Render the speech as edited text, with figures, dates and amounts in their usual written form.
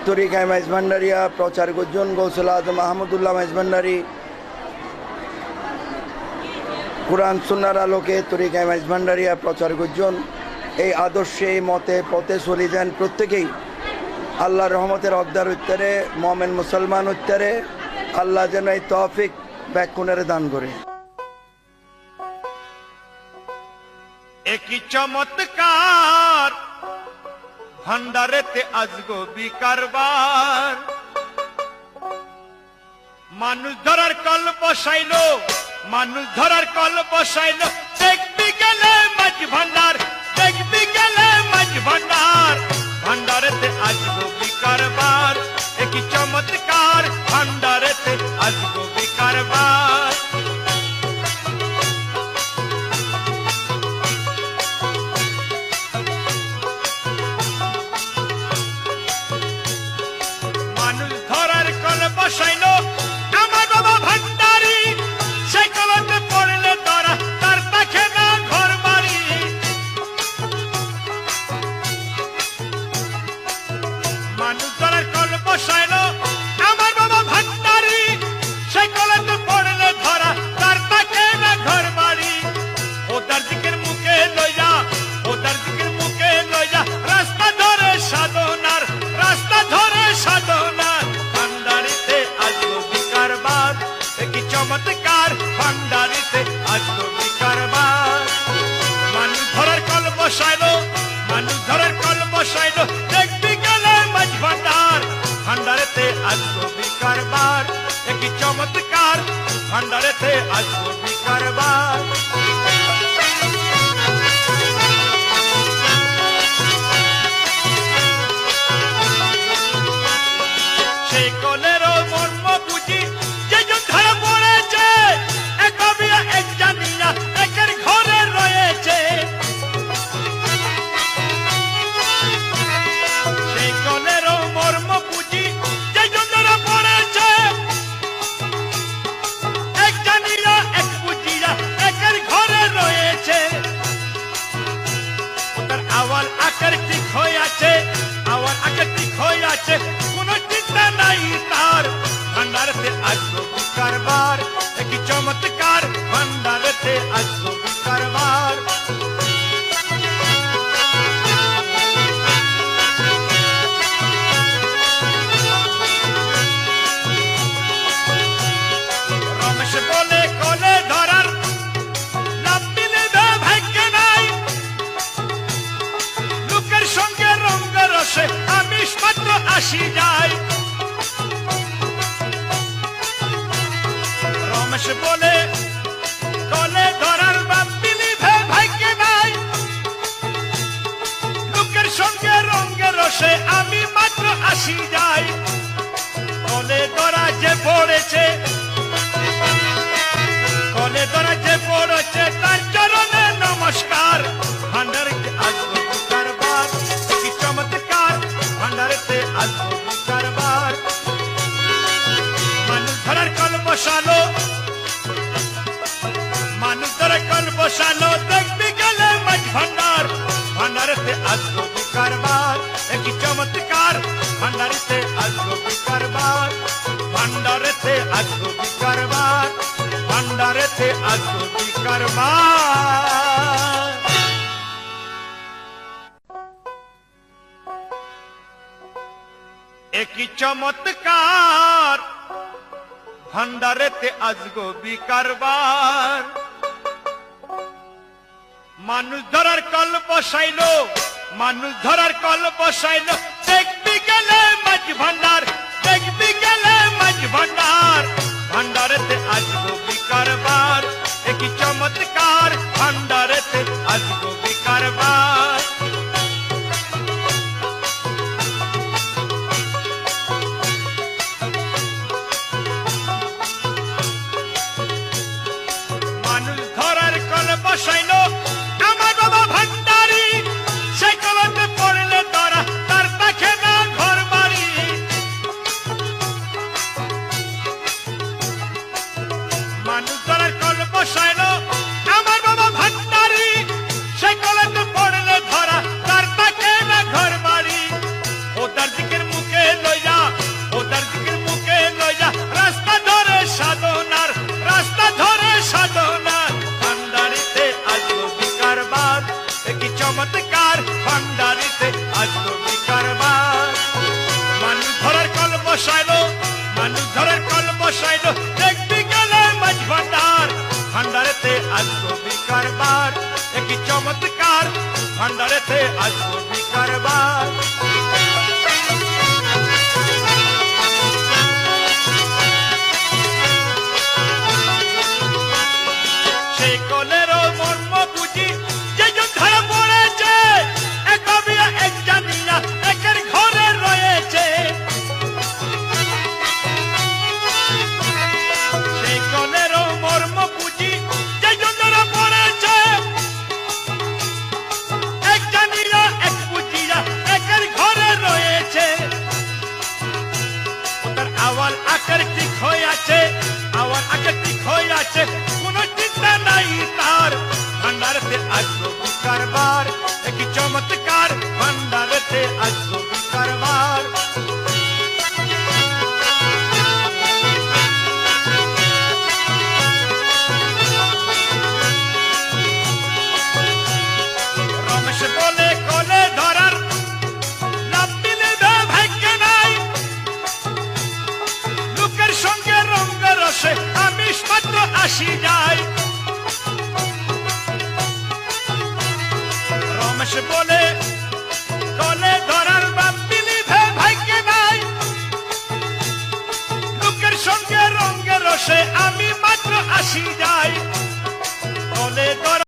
তরিকায় মাইজভান্ডারিয়া প্রচার গুজন গৌসুল আজম আহমদুল্লাহ মাইজভান্ডারি কুরআন সুন্নাহর আলোকে তরিকায় মাইজভান্ডারিয়া প্রচার গুজন এই আদর্শে এই মতে পথে চলে যান প্রত্যেকেই। আল্লাহর রহমতের অবদার উত্তরে মুমিন মুসলমান উত্তরে আল্লাহ যেন এই তৌফিক ব্যাকুণের দান করে। একই চমৎকার ভান্ডারেতে আজগো বিকারবার, মানুষ ধরার কল বসাইলো, মানুষ ধরার কল বসাইলো, দেখবি গেলে মাঝ ভান্ডার, দেখবি গেলে মাঝ ভান্ডার, ভান্ডারেতে আজগো বিকারবার, একই চমৎকার ভান্ডারেতে আজগো বিকারবার। বসাইলো আমার বাবা ভান্ডারি, সেই কলতে পড়লে ধরা, তার পাখে না ঘর বাড়ি। মানুষ ধরার কল বসাইলো আমার বাবা ভান্ডারি, সেই কলতে পড়লে ধরা, তার পাখে না ঘর বাড়ি। ওটার দিকের মুখে লইয়া, ওটার দিকের মুখে লইয়া, রাস্তা ধরে সাধনার, রাস্তা ধরে সাধনার, চমৎকার ভান্ডারিতে আজগো বিকারবার। মানুষ ধরার কল বসাইলো, মানুষ ধরার কল বসাইলো, দেখবি গেলে মাঝ ভান্ডার, ভান্ডারেতে আজগো বিকারবার, একই চমৎকার ভান্ডারেতে আজগো বিকারবার। সেই কলেরও মর্ম বুঝি যে ধরা পড়েছে, এক অবিয়া এক জানিয়া একের ঘরে রয়েছে। সেই কলেরও মর্ম বুঝি যে ধরা পড়েছে, এক জানিয়া এক বুঝিয়া একের ঘরে রয়েছে। ওটার আওয়াল আকার ঠিক হয়ে আছে, আওয়াল আকার ঠিক হয়ে আছে, কোনো চিন্তা নাই তার, ভান্ডারেতে আজগো বিকারবার, একই চমৎকার ভান্ডারেতে আজগো বিকারবার। রমেশ বলে কলে ধরার লাভ মিলবে ভাগ্যে নাই, লোকের সঙ্গে রঙ্গ রসে আমিষ মাত্র আসি যায়। রমেশ বলে কলে ধরার বাপ মিলিবে ভাগ্যে নাই, লোকের সঙ্গে রঙ্গে রসে আমি মাত্র আসি যাই। কলে ধরা যে পড়েছে, কলে ধরা যে পড়েছে, তার চরণে নমস্কার, ভান্ডারেতে আজগো বিকারবার, কি চমৎকার ভান্ডারেতে আজগো বিকারবার। মানুষ ধরার কল বসালো, মানুষ ধরার কল বসালো, দেখবি গেলে মাঝ ভান্ডার, ভান্ডারেতে আজগো বিকারবার, একই চমৎকার ভান্ডারেতে আজগো বিকারবার, ভান্ডারেতে আজগো বিকারবার, ভান্ডারেতে আজগো বিকারবার। একই চমৎকার ভান্ডারেতে আজগো বিকারবার। মানুষ ধরার কল বসাইলো, মানুষ ধরার কল বসাইলো, দেখবি গেলে মাঝ ভান্ডার, দেখবি গেলে মাঝ ভান্ডার, ভান্ডারেতে আজগো বিকারবার, একই চমৎকার ভান্ডারেতে আজগো বিকারবার। বসাইলো আমার বাবা ভান্ডারি, সেই কলতে পড়লে ধরা, তার কি চমৎকার ভান্ডারেতে আসবি কারবার সেই কলেরও মর্ম বুঝি যে যুদ্ধে পড়েছে এক বিয়া এক জানিয়া একের ঘরে রয়েছে সেই কলেরও মর্ম বুঝি যে যুদ্ধে পড়েছে এক জানিয়া এক বুঝিয়া একের ঘরে রয়েছে ওটার আওয়াল আকার ঠিক হয়ে আছে আওয়াল আকার ঠিক হয়ে আছে কোনো চিন্তা নাই তার ভান্ডারেতে আসবো কারবার কি চমৎকার ভান্ডারেতে আসবো কারবার রমেশ বলে কলে ধরার নাম মিলবে ভাগ্য নাই লোকের সঙ্গে রঙ্গ রসে আমিষ মাত্র আসি যায় রমেশ বলে কলে ধরার বাপ মিলিবে ভাগ্য নাই লোকের সঙ্গে রঙ্গে রসে আমি মাত্র আসি যাই কলে ধরার